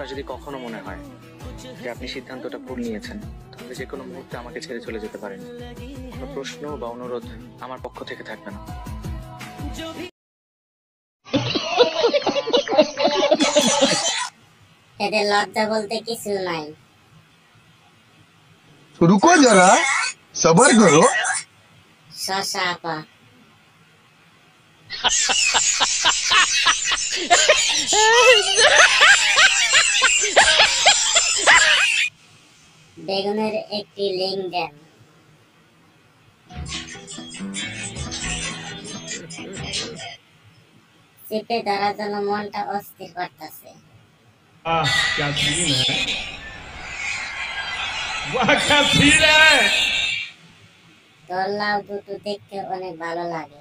আপনার যদি কখনো মনে হয় যে আপনি সিদ্ধান্তটা ভুল নিয়েছেন, তাহলে যে কোনো মুহূর্তে আমাকে ছেড়ে চলে যেতে পারেন। কোনো প্রশ্ন বা অনুরোধ আমার পক্ষ থেকে থাকবে না। এদের লজ্জা বলতে কিছু নাই। रुको जरा सबर करो। শশা আপা বেগুনের একটি লিঙ্ক দেন। চেপে ধরার জন্য মনটা অস্থির করতেছে। क्या सीन है, वाह क्या सीन है। তোর লাউ দুটো দেখতে অনেক ভালো লাগে।